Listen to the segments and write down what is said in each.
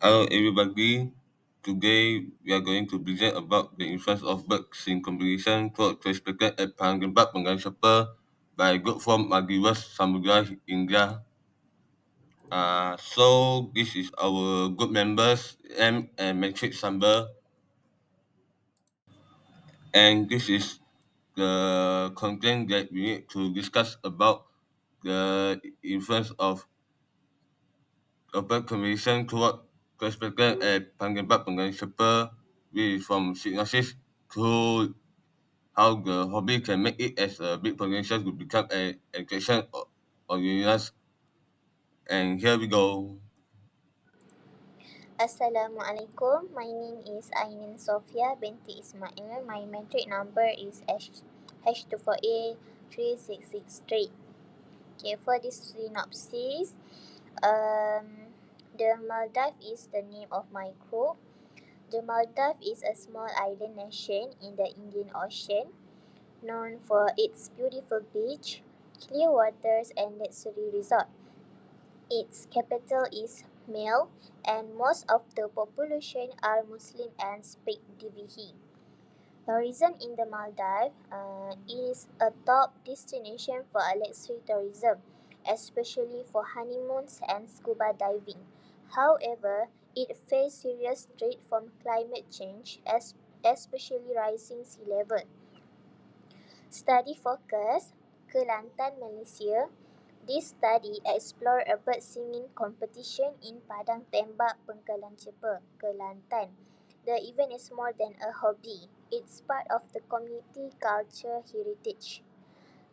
Hello everybody. Today we are going to present about the influence of birds in competition for respected at Panggembat Penggal Sepa by group from Maldives, Samudra, India. So this is our group members M and Matrix Samba, and this is the content that we need to discuss about the influence of bird competition toward respected at Panggembat Penggal Sepa with from synopsis to how the hobby can make it as a big potential to become an education or unions. And here we go. Assalamualaikum. My name is Ainin Sofia binti Ismail. My metric number is H24A3663. Okay, for this synopsis, the Maldives is the name of my group. The Maldives is a small island nation in the Indian Ocean, known for its beautiful beach, clear waters, and luxury resort. Its capital is Male, and most of the population are Muslim and speak Divihi. Tourism in the Maldives is a top destination for luxury tourism, especially for honeymoons and scuba diving. However, it faces serious threat from climate change, especially rising sea level. Study focus, Kelantan, Malaysia. This study explored a bird singing competition in Padang Tembak Pengkalan Cepa, Kelantan. The event is more than a hobby. It's part of the community culture heritage.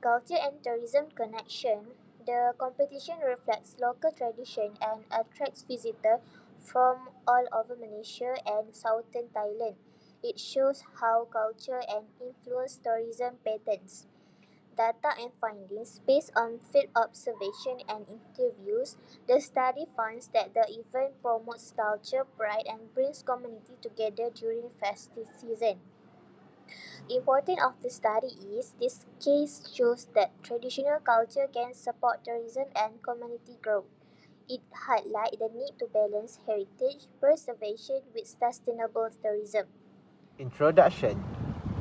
Culture and tourism connection. The competition reflects local tradition and attracts visitors from all over Malaysia and southern Thailand. It shows how culture and influence tourism patterns. Data and findings based on field observation and interviews, the study finds that the event promotes culture pride and brings community together during festive season. Important of the study is this case shows that traditional culture can support tourism and community growth. It highlights the need to balance heritage preservation with sustainable tourism. Introduction.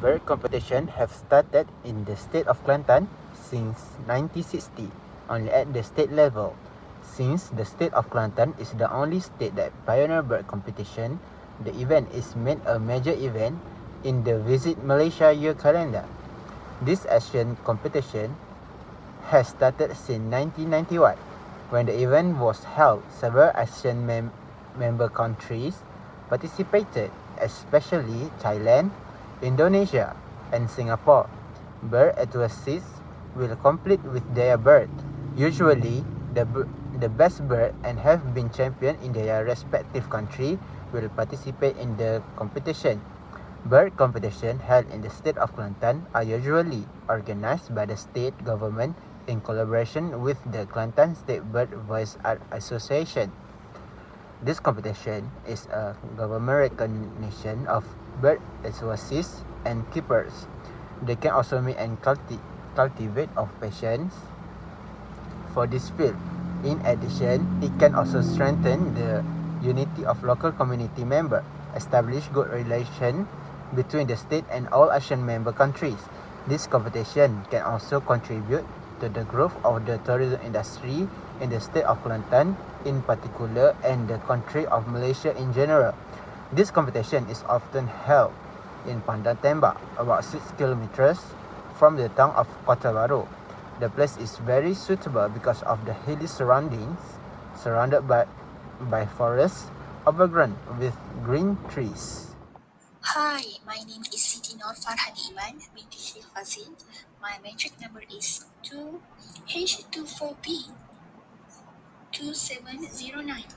Bird competition have started in the state of Kelantan since 1960, only at the state level. Since the state of Kelantan is the only state that pioneer bird competition, the event is made a major event in the Visit Malaysia year calendar. This Asian competition has started since 1991. When the event was held, several Asian member countries participated, especially Thailand, Indonesia, and Singapore. Bird enthusiasts will compete with their bird, usually the best bird and have been champion in their respective country will participate in the competition. Bird competition held in the state of Kelantan are usually organized by the state government in collaboration with the Kelantan State Bird Voice Art Association. This competition is a government recognition of bird enthusiasts and keepers. They can also meet and cultivate of passions for this field. In addition, it can also strengthen the unity of local community members, establish good relations between the state and all Asian member countries. This competition can also contribute to the growth of the tourism industry in the state of Kelantan in particular and the country of Malaysia in general. This competition is often held in Padang Tembak, about 6 kilometers from the town of Kota Baru. The place is very suitable because of the hilly surroundings, surrounded by forests overgrown with green trees. Hi, my name is Siti Nur Farhan Iman binti Sheikh Fazil. My metric number is 2H24B 2709.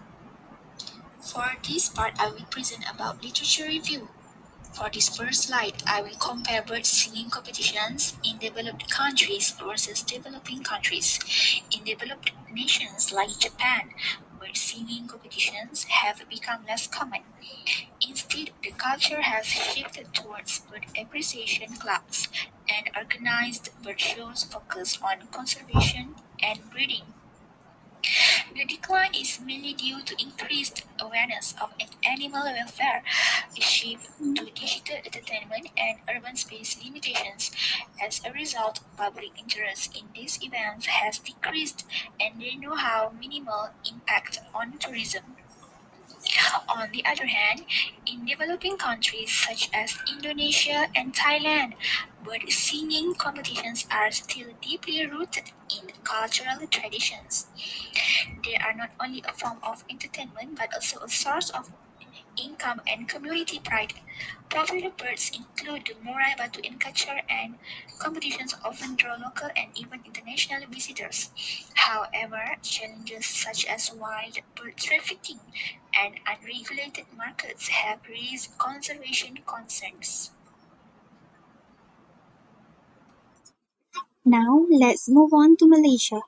For this part, I will present about literature review. For this first slide, I will compare bird singing competitions in developed countries versus developing countries. In developed nations like Japan, bird singing competitions have become less common. Instead, the culture has shifted towards bird appreciation clubs and organized bird shows focused on conservation and breeding. The decline is mainly due to increased awareness of animal welfare is shifted to digital entertainment and urban space limitations. As a result, public interest in these events has decreased and they know how minimal impact on tourism. On the other hand, in developing countries such as Indonesia and Thailand, bird singing competitions are still deeply rooted in cultural traditions. They are not only a form of entertainment but also a source of income and community pride. Popular birds include the murai batu catcher and competitions often draw local and even international visitors. However, challenges such as wild bird trafficking and unregulated markets have raised conservation concerns. Now let's move on to Malaysia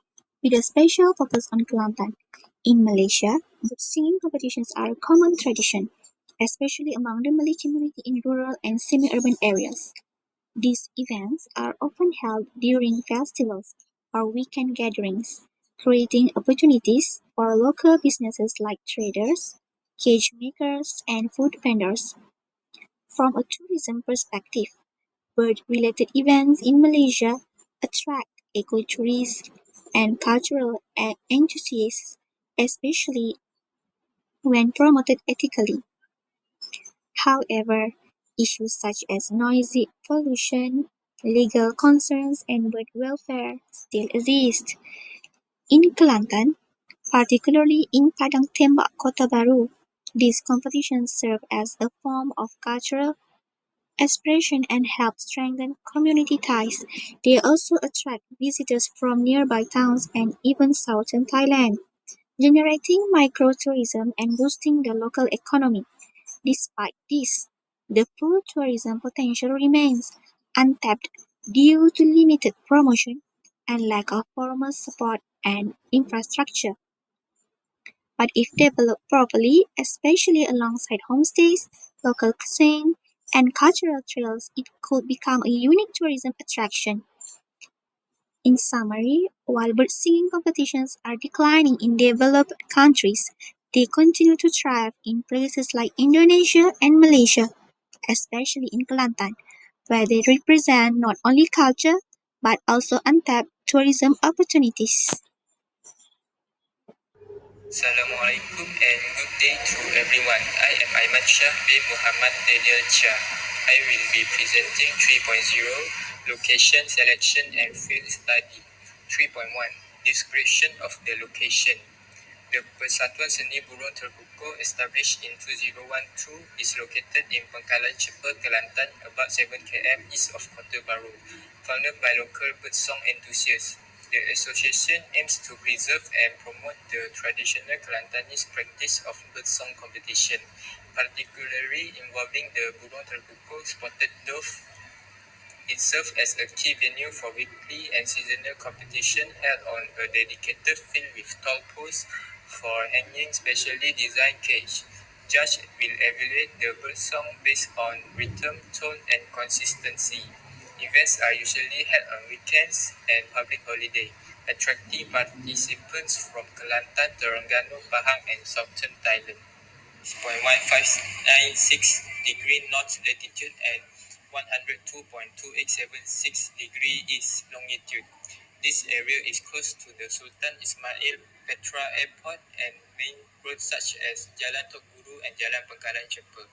with a special focus on Kelantan. In Malaysia, bird singing competitions are a common tradition, especially among the Malay community in rural and semi-urban areas. These events are often held during festivals or weekend gatherings, creating opportunities for local businesses like traders, cage makers, and food vendors. From a tourism perspective, bird-related events in Malaysia attract ecotourists and cultural enthusiasts, especially when promoted ethically. However, issues such as noisy pollution, legal concerns, and bird welfare still exist. In Kelantan, particularly in Padang Tembak Kota Baru, these competitions serve as a form of cultural expression and help strengthen community ties. They also attract visitors from nearby towns and even southern Thailand, generating microtourism and boosting the local economy. Despite this, the full tourism potential remains untapped due to limited promotion and lack of formal support and infrastructure. But if developed properly, especially alongside homestays, local cuisine, and cultural trails, it could become a unique tourism attraction. In summary, while bird singing competitions are declining in developed countries, they continue to thrive in places like Indonesia and Malaysia, especially in Kelantan, where they represent not only culture but also untapped tourism opportunities. Assalamualaikum and good day to everyone. I am Aiman Shah bin Muhammad Daniel Chia. I will be presenting 3.0 Location Selection and Field Study. 3.1 Description of the location. The Persatuan Seni Burung Terbuka established in 2012 is located in Pangkalan Cepa, Kelantan, about 7 km east of Kota Baru, founded by local birdsong enthusiasts. The association aims to preserve and promote the traditional Kelantanese practice of birdsong competition, particularly involving the Burung Terbuka spotted dove. It serves as a key venue for weekly and seasonal competition held on a dedicated field with tall posts for hanging specially designed cage. Judges will evaluate the bird song based on rhythm, tone, and consistency. Events are usually held on weekends and public holiday, attracting participants from Kelantan, Terengganu, Pahang, and southern Thailand. 1596 degree north latitude and 102.2876 degree east longitude. This area is close to the Sultan Ismail Petra Airport and main roads such as Jalan Tok Guru and Jalan Pangkalan Cepa.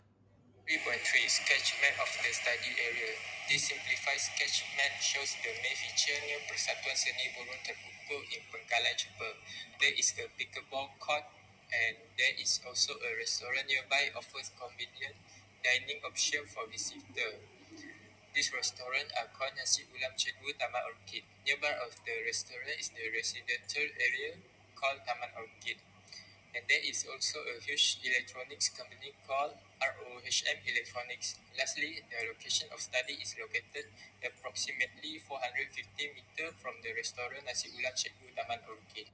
3.3 Sketch map of the study area. This simplified sketch map shows the main feature near Persatuan Seni Burung Terbuka in Pangkalan Cepa. There is a pickleball court and there is also a restaurant nearby offers convenient dining option for visitors. These restaurants are called Nasi Ulam Cebu Taman Orchid. Nearby of the restaurant is the residential area called Taman Orchid. And there is also a huge electronics company called ROHM Electronics. Lastly, the location of study is located approximately 450 meters from the restaurant Nasi Ulam Cebu Taman Orchid.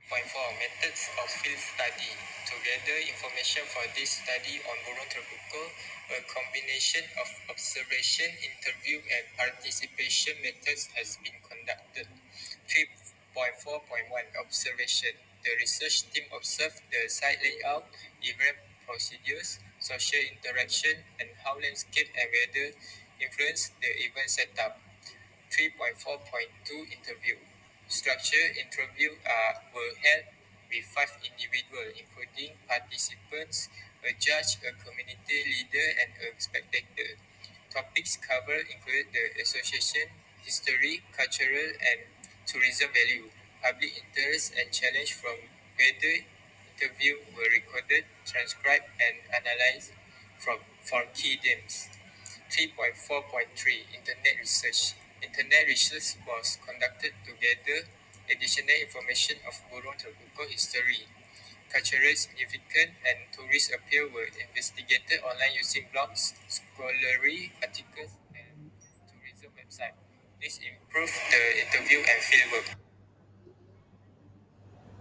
Point 4 Methods of Field Study. To gather information for this study on burung terbuka, a combination of observation, interview, and participation methods has been conducted. 3.4.1 Observation. the research team observed the site layout, event procedures, social interaction, and how landscape and weather influence the event setup. 3.4.2 Interview. Structure interview were held with five individuals, including participants, a judge, a community leader, and a spectator. Topics covered include the association, history, cultural, and tourism value, public interest, and challenge from whether interview were recorded, transcribed, and analyzed for key themes. 3.4.3 Internet Research. Internet research was conducted to gather additional information of Burung Terbuka history. Cultural significance and tourist appeal were investigated online using blogs, scholarly articles, and tourism websites. This improved the interview and fieldwork.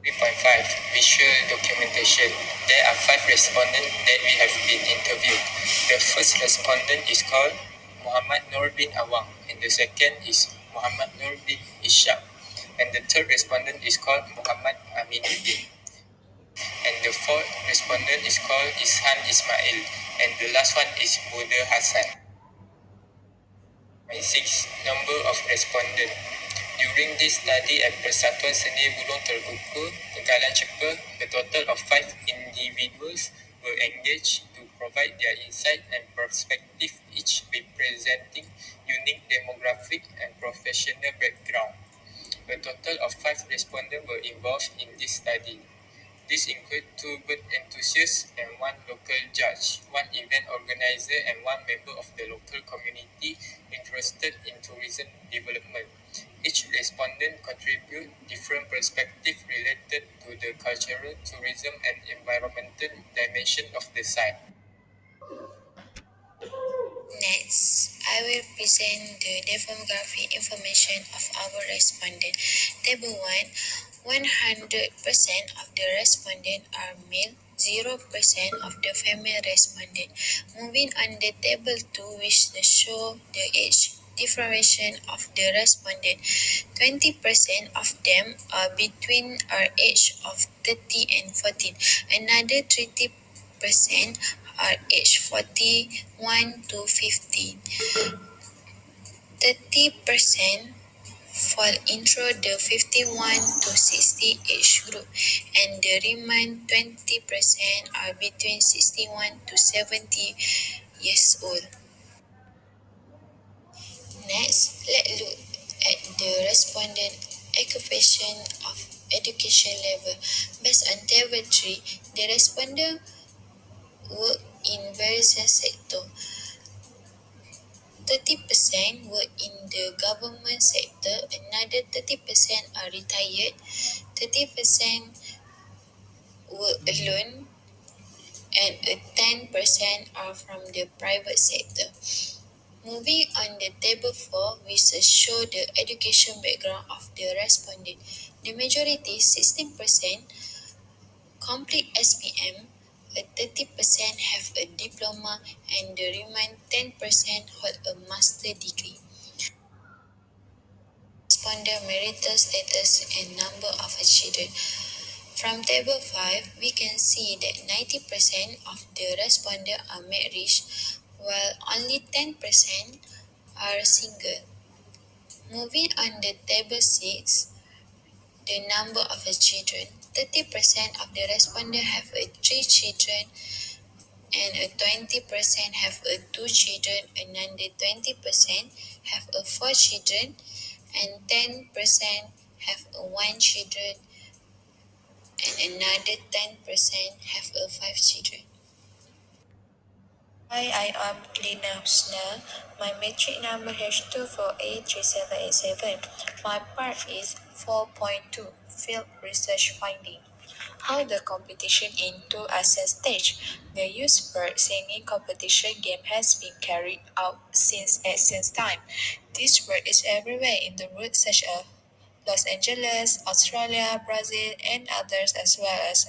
3.5 Visual documentation. There are five respondents that we have been interviewed. The first respondent is called Muhammad Nur bin Awang, and the second is Muhammad Nur bin Ishaq, and the third respondent is called Muhammad Aminuddin, and the fourth respondent is called Ishan Ismail, and the last one is Buddha Hassan. 6. Number of respondents. During this study at Persatuan Seni Burung Terbuka, Tegalan Cepa, a total of 5 individuals were engaged to provide their insight and perspective, each representing unique demographic and professional background. A total of 5 respondents were involved in this study. This includes two bird enthusiasts and one local judge, one event organizer, and one member of the local community interested in tourism development. Each respondent contributed different perspectives related to the cultural, tourism, and environmental dimension of the site. Next, I will present the demographic information of our respondent. Table 1, 100% of the respondents are male, 0% of the female respondent. Moving on the table 2, which show the age differentiation of the respondent. 20% of them are between our age of 30 and 14. Another 30% are age 41 to 50. 30% fall into the 51 to 60 age group, and the remaining 20% are between 61 to 70 years old. Next, let's look at the respondent occupation of education level. Based on table 3, the respondent work in various sectors. 30% work in the government sector, another 30% are retired, 30% work alone, and 10% are from the private sector. Moving on the table 4, we show the education background of the respondent. The majority, 16%, complete SPM, a 30% have a diploma, and the remaining 10% hold a master degree. Responder marital status and number of children. From table 5, we can see that 90% of the respondents are married, while only 10% are single. Moving on to table 6, the number of children. 30% of the respondents have 3 children, and 20% have 2 children, another 20% have 4 children, and 10% have 1 children, and another 10% have 5 children. Hi, I am Lina Husna. My metric number is 2483787. My part is 4.2 Field Research Finding. How the competition in two asset stage. The youth bird singing competition game has been carried out since ancient time. This bird is everywhere in the world such as Los Angeles, Australia, Brazil, and others as well as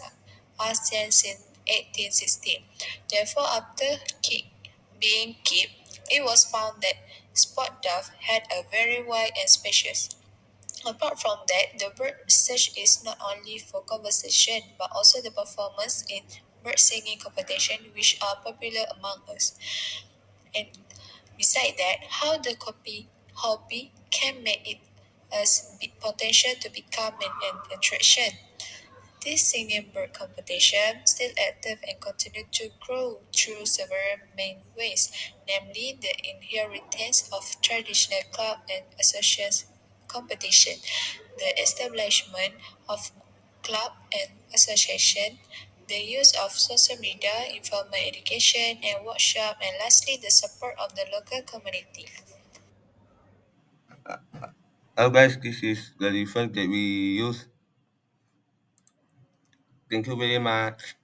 ASEAN since 1816. Therefore, after being kept, it was found that spot dove had a very wide and spacious Apart from that, the bird search is not only for conversation but also the performance in bird singing competition which are popular among us. And beside that, how the copy hobby can make it as big potential to become an attraction. This singing bird competition still active and continue to grow through several main ways, namely the inheritance of traditional club and association competition, the establishment of club and association, the use of social media, informal education and workshop, and lastly the support of the local community. Guys, this is the reference that we use. Thank you very much.